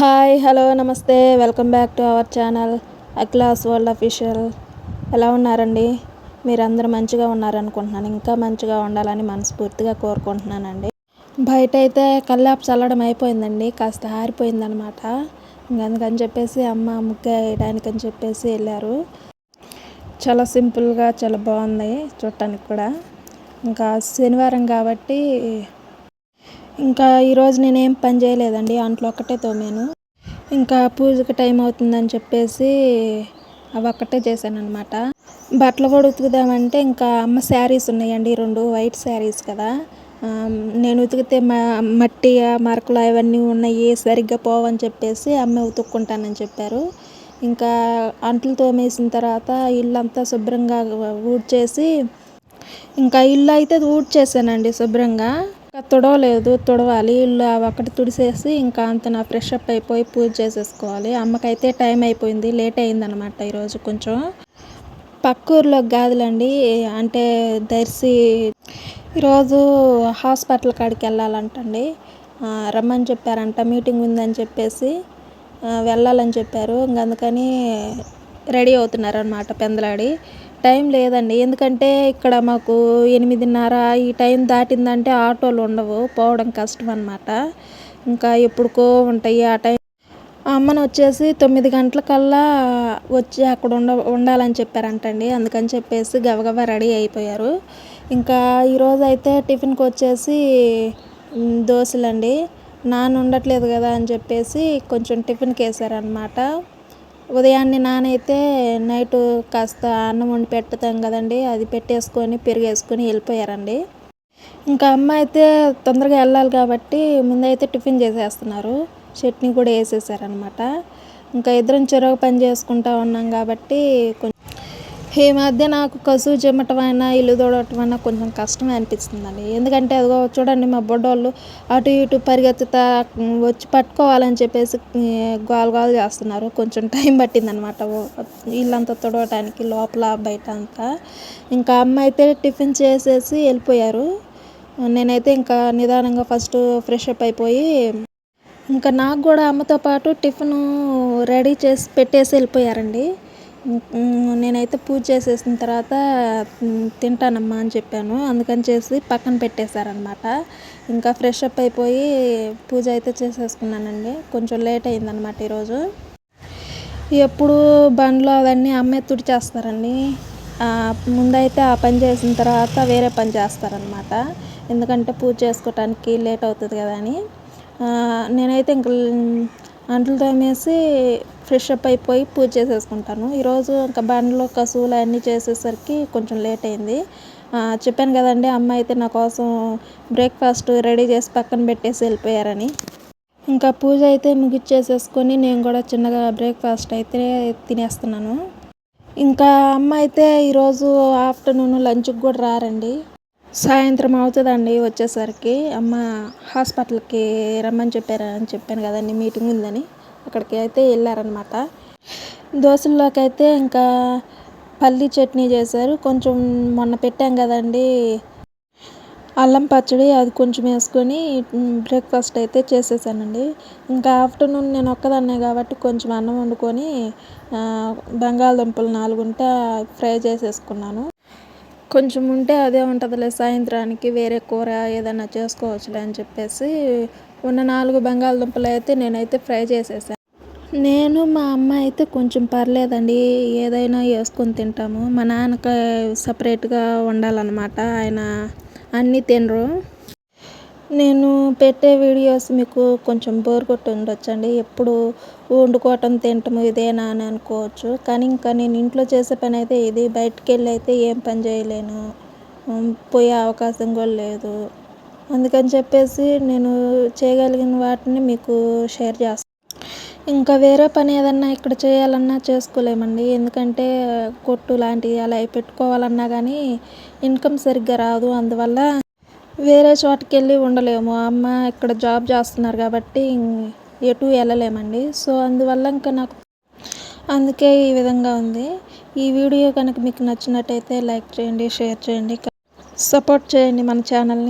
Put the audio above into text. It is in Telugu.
హాయ్ హలో నమస్తే welcome back to our channel Akhila's world official. ఎలా ఉన్నారండి? మీరందరూ మంచిగా ఉన్నారనుకుంటున్నాను. ఇంకా మంచిగా ఉండాలని మనస్ఫూర్తిగా కోరుకుంటున్నానండి. బయట అయితే కల్లాపు చల్లడం అయిపోయిందండి, కాస్త ఆరిపోయిందనమాట. అందుకని చెప్పేసి అమ్మ ముగ్గు వేయడానికని చెప్పేసి వెళ్ళారు. చాలా సింపుల్గా చాలా బాగుంది చూడటానికి కూడా. ఇంకా శనివారం కాబట్టి ఇంకా ఈరోజు నేనేం పని చేయలేదండి, అంట్లు ఒక్కటే తోమాను. ఇంకా పూజకి టైం అవుతుందని చెప్పేసి అవి ఒక్కటే చేశాను అనమాట. బట్టలు కూడా ఉతుకుదామంటే ఇంకా అమ్మ శారీస్ ఉన్నాయండి, 2 వైట్ శారీస్ కదా. నేను ఉతికితే మట్టి మరకలు అవన్నీ ఉన్నాయి, సరిగ్గా పోవని చెప్పేసి అమ్మ ఉతుక్కుంటానని చెప్పారు. ఇంకా అంట్లు తోమేసిన తర్వాత ఇల్లంతా శుభ్రంగా ఊడ్చేసి, ఇంకా ఇల్లు అయితే ఊడ్చేసానండి శుభ్రంగా. తుడవలేదు, తుడవాలి. ఇల్లు ఒకటి తుడిసేసి ఇంకా అంత నా ఫ్రెష్ అప్ అయిపోయి పూజ చేసేసుకోవాలి. అమ్మకైతే టైం అయిపోయింది, లేట్ అయిందనమాట ఈరోజు కొంచెం. పక్క ఊర్లోకి కాదులండి, అంటే దర్శి ఈరోజు హాస్పిటల్ కాడికి వెళ్ళాలంటండి. రమ్మని చెప్పారంట, మీటింగ్ ఉందని చెప్పేసి వెళ్ళాలని చెప్పారు. అందుకని రెడీ అవుతున్నారనమాట పెందలాడి. టైం లేదండి, ఎందుకంటే ఇక్కడ మాకు 8:30 ఈ టైం దాటిందంటే ఆటోలు ఉండవు, పోవడం కష్టం అనమాట. ఇంకా ఎప్పుడుకో ఉంటాయి ఆ టైం. అమ్మను వచ్చేసి 9 గంటలకల్లా వచ్చి అక్కడ ఉండాలని చెప్పారంటండి. అందుకని చెప్పేసి గబగబా రెడీ అయిపోయారు. ఇంకా ఈరోజు అయితే టిఫిన్కి వచ్చేసి దోశలండి. నాన్న ఉండట్లేదు కదా అని చెప్పేసి కొంచెం టిఫిన్కి వేసారనమాట. ఉదయాన్నే నానైతే నైటు కాస్త అన్నం వండి పెట్టుతాం కదండి, అది పెట్టేసుకొని పెరిగేసుకొని వెళ్ళిపోయారండి. ఇంకా అమ్మ అయితే తొందరగా వెళ్ళాలి కాబట్టి ముందైతే టిఫిన్ చేసేస్తున్నారు, చట్నీ కూడా వేసేసారనమాట. ఇంకా ఇద్దరం చెరొక పని చేసుకుంటూ ఉన్నాం కాబట్టి ఈ మధ్య నాకు కసువు చిమ్మటమైనా ఇల్లు తోడటమైనా కొంచెం కష్టమే అనిపిస్తుందండి. ఎందుకంటే అదిగో చూడండి, మా బొడ్డోళ్ళు అటు ఇటు పరిగెత్తుతా వచ్చి పట్టుకోవాలని చెప్పేసి గోల చేస్తున్నారు. కొంచెం టైం పట్టిందనమాట ఇల్లంతా తుడవటానికి, లోపల బయట అంతా. ఇంకా అమ్మ అయితే టిఫిన్ చేసేసి వెళ్ళిపోయారు. నేనైతే ఇంకా నిదానంగా ఫస్ట్ ఫ్రెష్ అప్ అయిపోయి, ఇంకా నాకు కూడా అమ్మతో పాటు టిఫిన్ రెడీ చేసి పెట్టేసి వెళ్ళిపోయారండి. నేనైతే పూజ చేసేసిన తర్వాత తింటానమ్మా అని చెప్పాను, అందుకని చేసి పక్కన పెట్టేశారనమాట. ఇంకా ఫ్రెష్ అప్ అయిపోయి పూజ అయితే చేసేసుకున్నానండి. కొంచెం లేట్ అయిందనమాట ఈరోజు. ఎప్పుడు బండ్లో అవన్నీ అమ్మే తుడిచేస్తారండి. ముందైతే ఆ పని చేసిన తర్వాత వేరే పని చేస్తారనమాట, ఎందుకంటే పూజ చేసుకోవటానికి లేట్ అవుతుంది కదా అని. నేనైతే ఇంక అంట్లు తోమేసి ఫ్రెష్ అప్ అయిపోయి పూజ చేసేసుకుంటాను. ఈరోజు ఇంకా బండ్లో కసువులు అన్నీ చేసేసరికి కొంచెం లేట్ అయింది. చెప్పాను కదండి, అమ్మ అయితే నా కోసం బ్రేక్ఫాస్ట్ రెడీ చేసి పక్కన పెట్టేసి వెళ్ళిపోయారని. ఇంకా పూజ అయితే ముగిచ్చేసేసుకొని నేను కూడా చిన్నగా బ్రేక్ఫాస్ట్ అయితే తినేస్తున్నాను. ఇంకా అమ్మ అయితే ఈరోజు ఆఫ్టర్నూన్ లంచ్కి కూడా రారండి, సాయంత్రం అవుతుందండి వచ్చేసరికి. అమ్మ హాస్పిటల్కి రమ్మని చెప్పాను కదండి, మీటింగ్ ఉందని. అక్కడికి అయితే వెళ్ళారనమాట. దోశల్లోకి అయితే ఇంకా పల్లీ చట్నీ చేశారు. కొంచెం మొన్న పెట్టాం కదండి అల్లం పచ్చడి, అది కొంచెం వేసుకొని బ్రేక్ఫాస్ట్ అయితే చేసేసానండి. ఇంకా ఆఫ్టర్నూన్ నేను ఒక్కదాన్నే కాబట్టి కొంచెం అన్నం వండుకొని బంగాళదుంపలు 4 ఉంటే ఫ్రై చేసేసుకున్నాను. కొంచెం ఉంటే అదే ఉంటుందిలే, సాయంత్రానికి వేరే కూర ఏదైనా చేసుకోవచ్చులే అని చెప్పేసి ఉన్న 4 బంగాళదుంపలు అయితే నేనైతే ఫ్రై చేసేసాను. నేను మా అమ్మ అయితే కొంచెం పర్లేదండి, ఏదైనా వేసుకొని తింటాము. మా నాన్నకి సపరేట్గా వండాలన్నమాట, ఆయన అన్నీ తినరు. నేను పెట్టే వీడియోస్ మీకు కొంచెం బోర్ కొట్టి ఉండొచ్చండి, ఎప్పుడు వండుకోవటం తినటం ఇదేనా అని అనుకోవచ్చు. కానీ ఇంకా నేను ఇంట్లో చేసే పని అయితే ఇది, బయటికి వెళ్ళి అయితే ఏం పని చేయలేను, పోయే అవకాశం కూడా లేదు. అందుకని చెప్పేసి నేను చేయగలిగిన వాటిని మీకు షేర్ చేస్తాను. ఇంకా వేరే పని ఏదన్నా ఇక్కడ చేయాలన్నా చేసుకోలేమండి, ఎందుకంటే కొట్టు లాంటివి అలా పెట్టుకోవాలన్నా కానీ ఇన్కమ్ సరిగ్గా రాదు. అందువల్ల వేరే చోటుకి వెళ్ళి ఉండలేము. అమ్మ ఇక్కడ జాబ్ చేస్తున్నారు కాబట్టి ఎటు వెళ్ళలేమండి. సో అందువల్ల ఇంకా నాకు అందుకే ఈ విధంగా ఉంది. ఈ వీడియో కనుక మీకు నచ్చినట్టయితే లైక్ చేయండి, షేర్ చేయండి, సపోర్ట్ చేయండి మన ఛానల్ని.